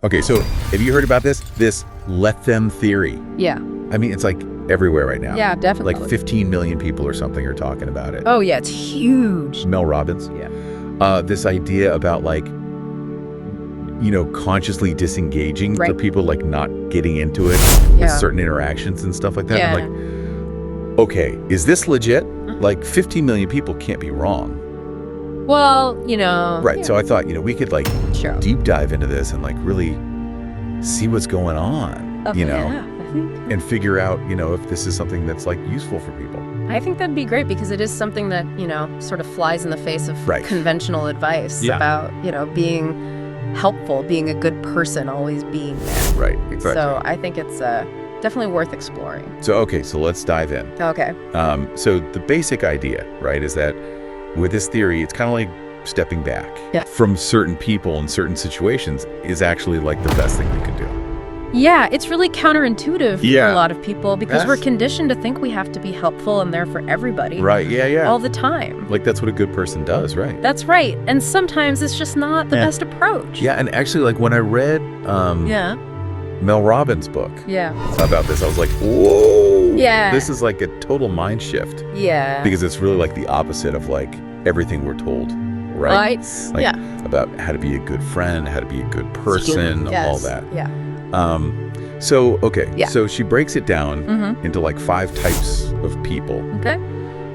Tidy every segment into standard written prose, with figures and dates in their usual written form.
Okay, so have you heard about this? This let them theory. Yeah. I mean, it's like everywhere right now. Yeah, definitely. Like 15 million people or something are talking about it. Oh, yeah, it's huge. Mel Robbins. Yeah. This idea about like, consciously disengaging for people, like not getting into it with certain interactions and stuff like that. Yeah. I'm like, okay, is this legit? Like 15 million people can't be wrong. Well, Right. Yeah. So I thought, we could like deep dive into this and like really see what's going on, Yeah, I think. and figure out, if this is something that's like useful for people. I think that'd be great because it is something that, sort of flies in the face of Right. conventional advice about, being helpful, being a good person, always being there. Right. Exactly. So I think it's definitely worth exploring. So let's dive in. Okay. So the basic idea, right, is that with this theory, it's kind of like stepping back from certain people and certain situations is actually like the best thing you can do. Yeah, it's really counterintuitive for a lot of people because we're Yes. conditioned to think we have to be helpful and there for everybody. Right. Yeah. All the time. Like that's what a good person does, right? That's right. And sometimes it's just not the best approach. Yeah. And actually, like when I read Mel Robbins' book about this, I was like, whoa. Yeah. This is like a total mind shift. Yeah. Because it's really like the opposite of like everything we're told, right? Like, about how to be a good friend, how to be a good person, all that. Yeah. So she breaks it down into like 5 types of people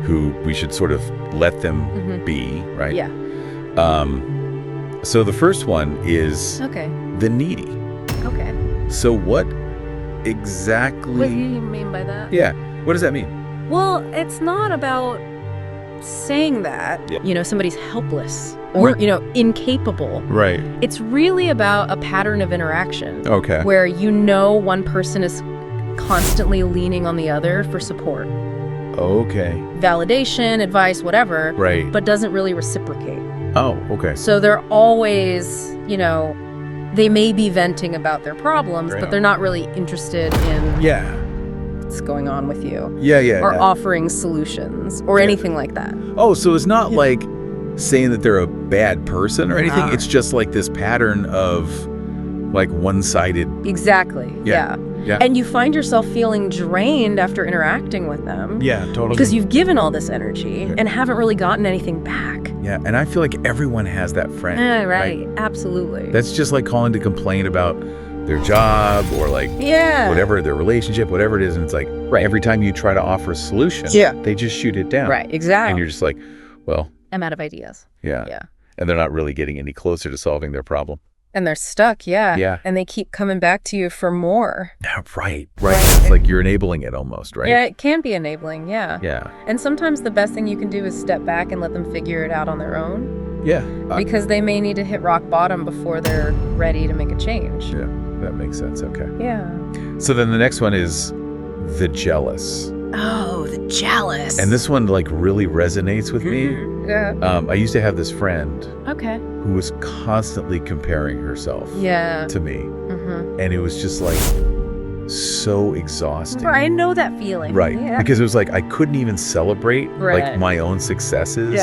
who we should sort of let them be, right? Yeah. So the first one is the needy. Okay. So what exactly? What do you mean by that? Yeah. What does that mean? Well, it's not about saying that, somebody's helpless or, incapable. Right. It's really about a pattern of interaction. Okay. Where one person is constantly leaning on the other for support. Okay. Validation, advice, whatever. Right. But doesn't really reciprocate. Oh, okay. So they're always, they may be venting about their problems, but they're not really interested in what's going on with you. Yeah. Or offering solutions or anything like that. Oh, so it's not like saying that they're a bad person or anything. It's just like this pattern of like one-sided. Exactly. Yeah. And you find yourself feeling drained after interacting with them. Yeah, totally. Because you've given all this energy and haven't really gotten anything back. Yeah, and I feel like everyone has that friend. Right. Absolutely. That's just like calling to complain about their job or like whatever, their relationship, whatever it is. And it's like every time you try to offer a solution, they just shoot it down. Right, exactly. And you're just like, well, I'm out of ideas. Yeah. And they're not really getting any closer to solving their problem. And they're stuck, Yeah. And they keep coming back to you for more. Yeah, right. It's like you're enabling it almost, right? Yeah, it can be enabling, Yeah. And sometimes the best thing you can do is step back and let them figure it out on their own. Yeah. Because they may need to hit rock bottom before they're ready to make a change. Yeah, that makes sense. Okay. Yeah. So then the next one is the jealous. Oh, the jealous. And this one like really resonates with me. Yeah. I used to have this friend who was constantly comparing herself to me. And it was just like so exhausting. I know that feeling. Right. Yeah. Because it was like I couldn't even celebrate like my own successes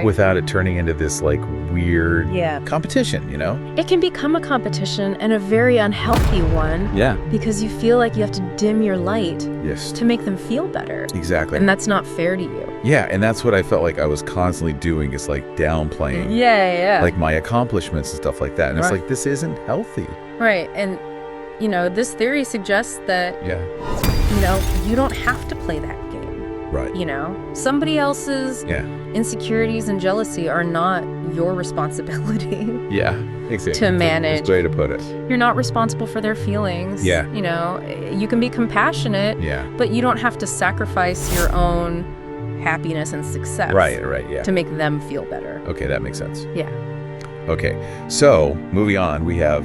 without it turning into this like weird competition, It can become a competition and a very unhealthy one. Yeah. Because you feel like you have to dim your light to make them feel better. Exactly. And that's not fair to you. Yeah, and that's what I felt like I was constantly doing is like downplaying like my accomplishments and stuff like that. And it's like, this isn't healthy. Right. And, this theory suggests that, you don't have to play that game. Right. Somebody else's insecurities and jealousy are not your responsibility. Yeah, exactly. To manage. That's a way to put it. You're not responsible for their feelings. Yeah. You can be compassionate. Yeah. But you don't have to sacrifice your own happiness and success. Right, yeah. To make them feel better. Okay, that makes sense. Yeah. Okay, so moving on, we have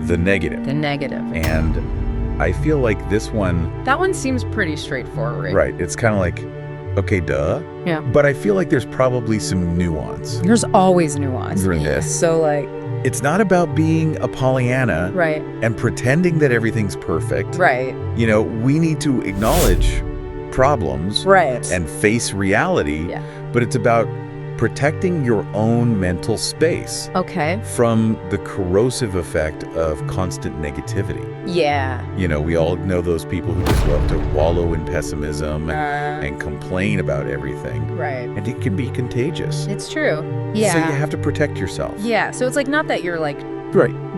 the negative. The negative. And I feel like this one... That one seems pretty straightforward. Right, it's kind of like, okay, duh. Yeah. But I feel like there's probably some nuance. There's always nuance. Yeah. So like... It's not about being a Pollyanna. Right. And pretending that everything's perfect. Right. We need to acknowledge problems. Right. And face reality. Yeah. But it's about protecting your own mental space. Okay. From the corrosive effect of constant negativity. Yeah. You know, we all know those people who just love to wallow in pessimism and complain about everything. Right. And it can be contagious. It's true. Yeah. So you have to protect yourself. Yeah. So it's like not that you're like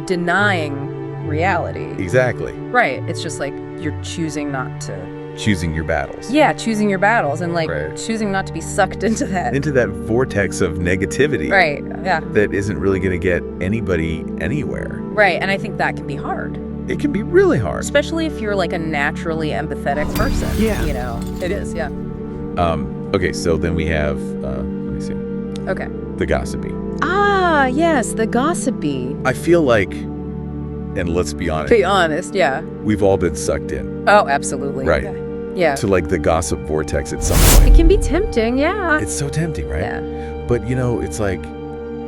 denying reality. Exactly. Right. It's just like you're choosing not to. Choosing your battles. Yeah, choosing your battles and like choosing not to be sucked into that. Into that vortex of negativity. Right, yeah. That isn't really going to get anybody anywhere. Right, and I think that can be hard. It can be really hard. Especially if you're like a naturally empathetic person. Yeah. You know, it is, yeah. Okay, so then we have, let me see. Okay. The gossipy. Ah, yes, the gossipy. I feel like, and let's be honest. Be honest, yeah. We've all been sucked in. Oh, absolutely. Right. Yeah. To like the gossip vortex at some point. It can be tempting, yeah. It's so tempting, right? Yeah. But, you know, it's like,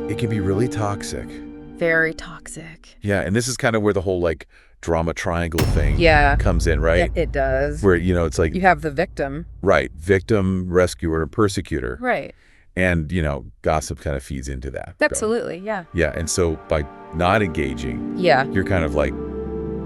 it can be really toxic. Very toxic. Yeah, and this is kind of where the whole, like, drama triangle thing comes in, right? Yeah, it does. Where, you know, it's like... You have the victim. Right. Victim, rescuer, persecutor. Right. And, you know, gossip kind of feeds into that. Absolutely, yeah. Yeah, and so by not engaging, you're kind of like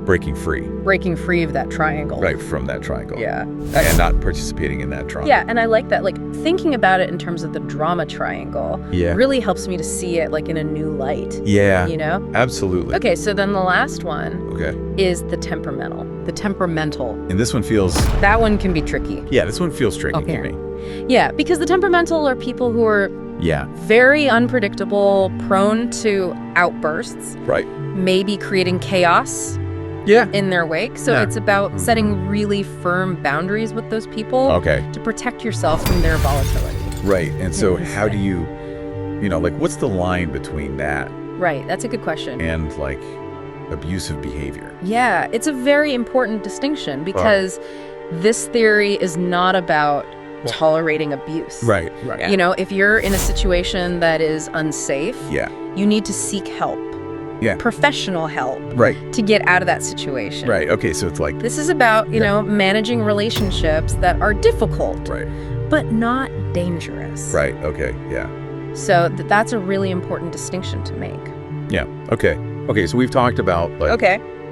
breaking free. Breaking free of that triangle. Right, from that triangle. Yeah. And not participating in that triangle. Yeah, and I like that. Like, thinking about it in terms of the drama triangle really helps me to see it, like, in a new light. Yeah. You know? Absolutely. Okay, so then the last one is the temperamental. The temperamental. And this one feels... That one can be tricky. Yeah, this one feels tricky to me. Yeah, because the temperamental are people who are very unpredictable, prone to outbursts. Right. Maybe creating chaos in their wake. So it's about setting really firm boundaries with those people to protect yourself from their volatility. Right. And so how do you, you know, like what's the line between that? Right. That's a good question. And like abusive behavior. Yeah. It's a very important distinction because this theory is not about tolerating abuse. Right. You know, if you're in a situation that is unsafe, you need to seek help. Professional help to get out of that situation. Right. Okay. So it's like this is about, you know, managing relationships that are difficult, but not dangerous. Right. Okay. Yeah. So that's a really important distinction to make. Yeah. Okay. Okay. So we've talked about like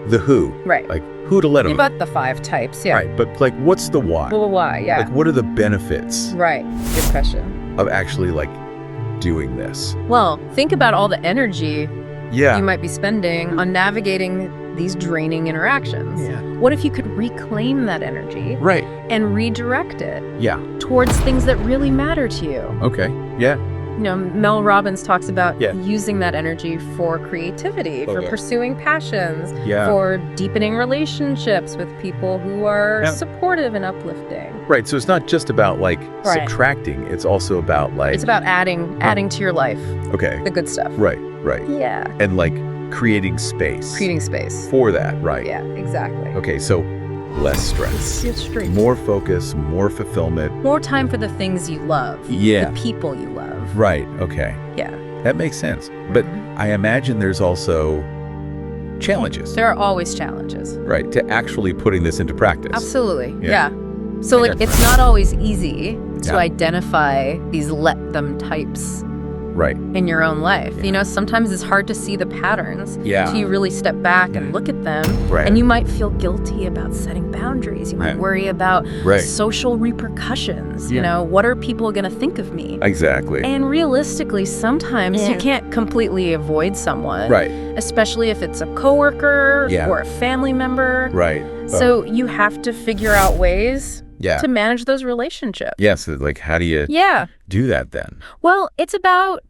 the who. Right. Like who to let them. About the 5 types. Yeah. Right. But like, what's the why? Well, why? Yeah. Like, what are the benefits? Right. Good question. Of actually like doing this. Well, think about all the energy you might be spending on navigating these draining interactions. What if you could reclaim that energy and redirect it towards things that really matter to you? Okay. Yeah. You know, Mel Robbins talks about using that energy for creativity, for pursuing passions, for deepening relationships with people who are supportive and uplifting. Right. So it's not just about like subtracting. It's also about like... It's about adding to your life. Okay. The good stuff. Right. Right. Yeah. And like creating space. Creating space. For that. Right. Yeah, exactly. Okay. So less stress. It's straight. More focus, more fulfillment. More time for the things you love. Yeah. The people you love. Right. Okay. Yeah. That makes sense. But I imagine there's also challenges. There are always challenges. Right. To actually putting this into practice. Absolutely. Yeah. So like it's not always easy to identify these let them types. Right. In your own life. You know, sometimes it's hard to see the patterns. So you really step back and look at them. And you might feel guilty about setting boundaries. You might worry about social repercussions. You know, what are people going to think of me? Exactly. And realistically, sometimes you can't completely avoid someone. Right. Especially if it's a coworker or a family member. Right. So you have to figure out ways to manage those relationships. Yes. Like, how do you do that then? Well, it's about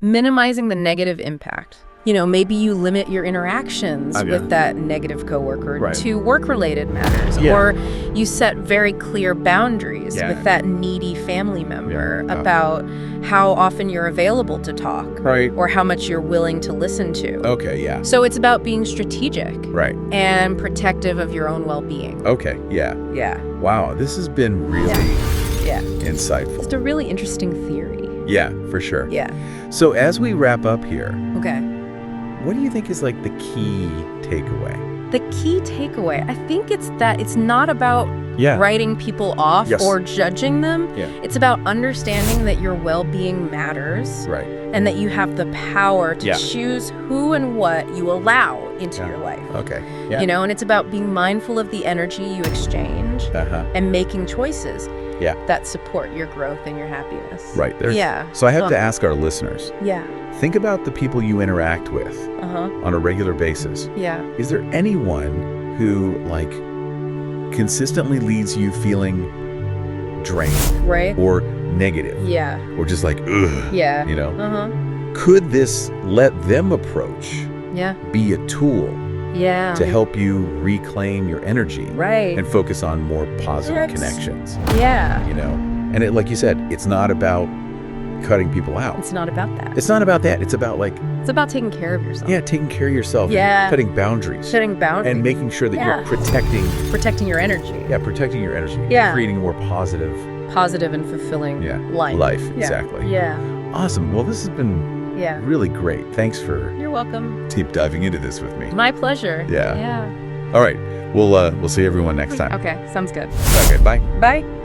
minimizing the negative impact. You know, maybe you limit your interactions with that negative coworker to work-related matters, or you set very clear boundaries with that needy family member about how often you're available to talk, or how much you're willing to listen to. Okay, yeah. So it's about being strategic, and protective of your own well-being. Okay, yeah. Yeah. Wow, this has been really insightful. It's a really interesting theory. Yeah, for sure. Yeah. So as we wrap up here, what do you think is like the key takeaway? The key takeaway, I think it's that it's not about writing people off or judging them. Yeah. It's about understanding that your well-being matters. Right. And that you have the power to choose who and what you allow into your life. Okay. Yeah. You know, and it's about being mindful of the energy you exchange and making choices that support your growth and your happiness. Right. Yeah. So I have to ask our listeners. Yeah. Think about the people you interact with on a regular basis. Yeah. Is there anyone who, like, consistently leaves you feeling drained? Right. Or negative? Yeah. Or just like, ugh. Yeah. You know? Could this let them approach be a tool to help you reclaim your energy and focus on more positive connections? Yeah. You know? And it, like you said, it's not about cutting people out. It's not about that. It's not about that. It's about, like... It's about taking care of yourself. Yeah, taking care of yourself. Yeah. Cutting boundaries. Setting boundaries. And making sure that you're protecting your energy. Yeah, protecting your energy. Yeah. Creating a more positive and fulfilling life. Exactly. Yeah. Awesome. Well, this has been really great. Thanks for You're welcome. deep diving into this with me. My pleasure. Yeah. Yeah. All right. We'll see everyone next time. Okay. Sounds good. Okay. Bye. Bye.